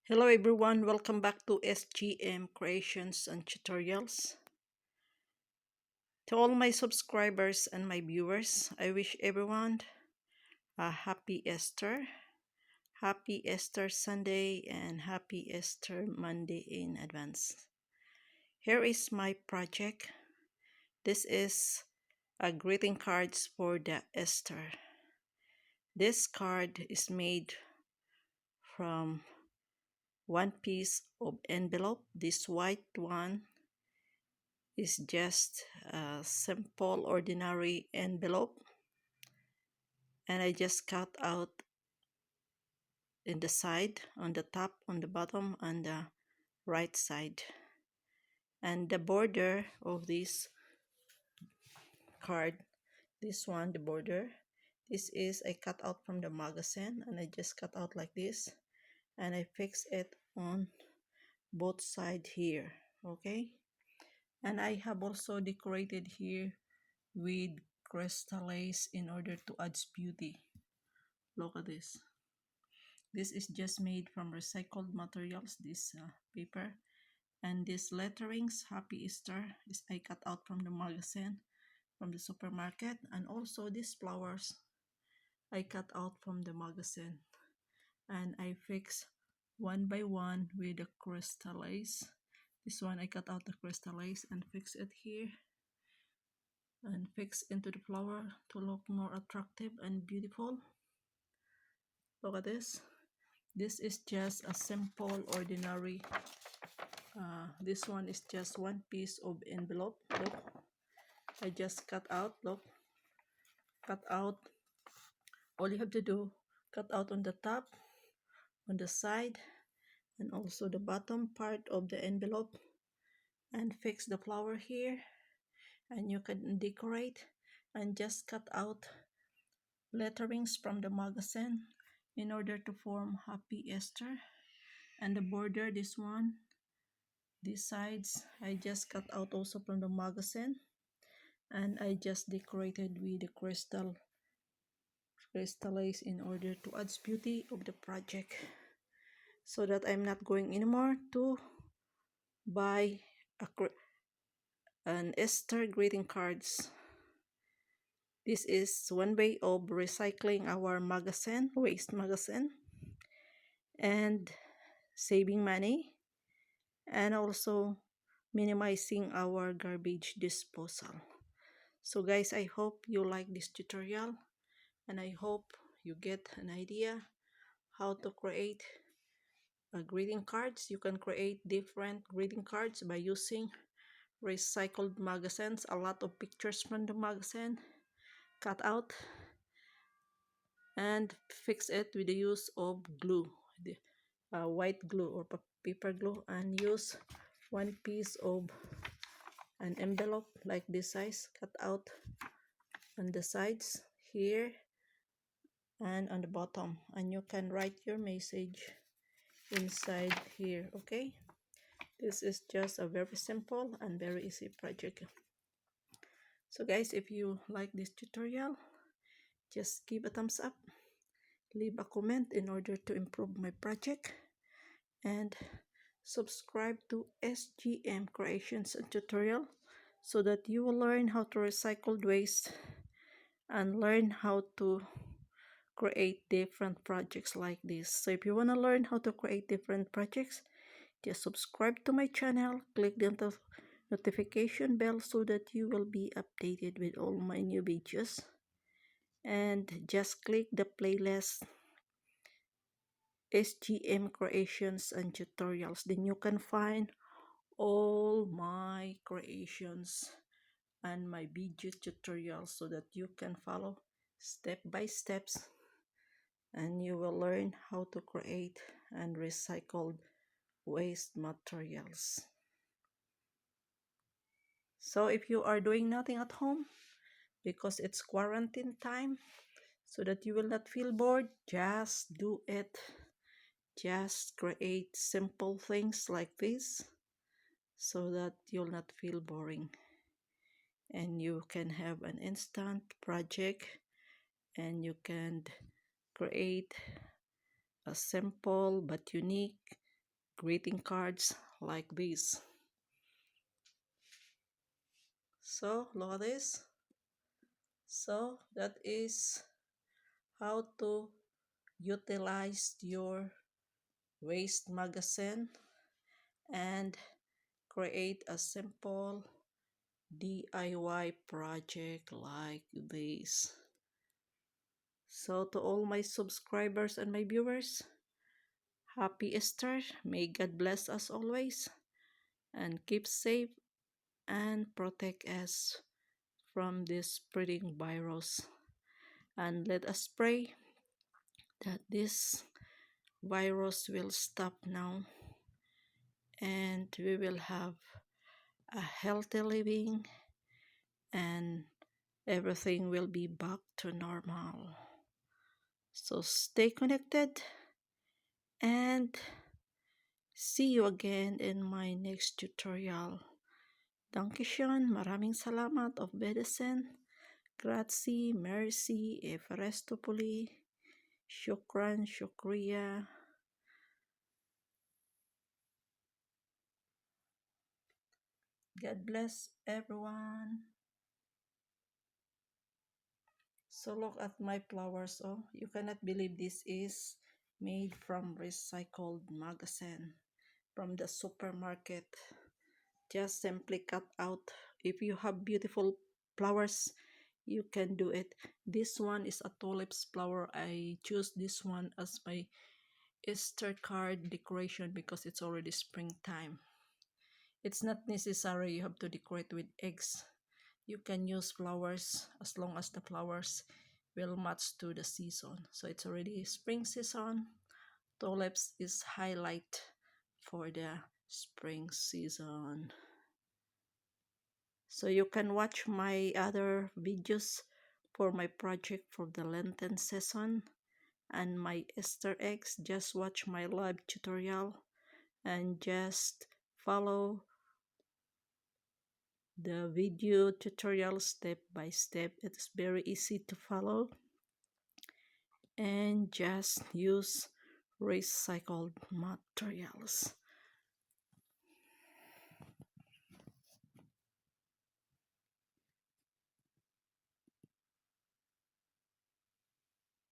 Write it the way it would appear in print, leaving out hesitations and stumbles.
Hello everyone, welcome back to SGM Creations and Tutorials. To all my subscribers and my viewers, I wish everyone a happy Easter Sunday, and happy Easter Monday in advance. Here is my project. This is a greeting cards for the Easter. This card is made from one piece of envelope. This white one is just a simple ordinary envelope, and I just cut out in the side, on the top, on the bottom, on the right side. And the border of this card, this one, the border, this is I cut out from the magazine, and I just cut out like this, and I fix it on both sides here. Okay, and I have also decorated here with crystal lace in order to add beauty. Look at this. This is just made from recycled materials, this paper. And these letterings, Happy Easter, is I cut out from the magazine, from the supermarket. And also these flowers, I cut out from the magazine. And I fix one by one with the crystal lace. This one, I cut out the crystal lace and fix it here. And fix into the flower to look more attractive and beautiful. Look at this. This is just a simple, ordinary. This one is just one piece of envelope. Look, I just cut out. Look, cut out. All you have to do, cut out on the top, on the side, and also the bottom part of the envelope, and fix the flower here. And you can decorate and just cut out letterings from the magazine in order to form Happy Easter. And the border, this one, these sides, I just cut out also from the magazine, and I just decorated with the crystal lace in order to add beauty of the project, so that I'm not going anymore to buy an Easter greeting cards. This is one way of recycling our magazine, waste magazine, and saving money, and also minimizing our garbage disposal. So guys, I hope you like this tutorial, and I hope you get an idea how to create greeting cards. You can create different greeting cards by using recycled magazines, a lot of pictures from the magazine, cut out and fix it with the use of glue, the white glue or paper glue, and use one piece of an envelope like this size, cut out on the sides here and on the bottom, and you can write your message inside here. Okay, this is just a very simple and very easy project. So guys, if you like this tutorial, just give a thumbs up, leave a comment in order to improve my project, and subscribe to SGM Creations and Tutorial so that you will learn how to recycle waste and learn how to create different projects like this. So if you want to learn how to create different projects, just subscribe to my channel, click the notification bell so that you will be updated with all my new videos, and just click the playlist SGM Creations and Tutorials. Then you can find all my creations and my video tutorials so that you can follow step by steps, and you will learn how to create and recycle waste materials. So if you are doing nothing at home because it's quarantine time, so that you will not feel bored, just do it. Just create simple things like this so that you'll not feel boring, and you can have an instant project, and you can create a simple but unique greeting cards like this. So look at this. So that is how to utilize your waste magazine and create a simple DIY project like this. So to all my subscribers and my viewers, happy Easter. May God bless us always and keep safe and protect us from this spreading virus. And let us pray that this virus will stop now and we will have a healthy living and everything will be back to normal. So stay connected and see you again in my next tutorial. Dankeschön, maraming salamat, auf Wiedersehen, grazie, merci, Evarestopoli, shukran, shukriya. God bless everyone. So look at my flowers. Oh, you cannot believe this is made from recycled magazine from the supermarket. Just simply cut out. If you have beautiful flowers, you can do it. This one is a tulips flower. I choose this one as my Easter card decoration because it's already springtime. It's not necessary you have to decorate with eggs. You can use flowers as long as the flowers will match to the season. So it's already spring season. Tulips is highlight for the spring season. So you can watch my other videos for my project for the Lenten season and my Easter eggs. Just watch my live tutorial and just follow the video tutorial step by step. It's very easy to follow and just use recycled materials.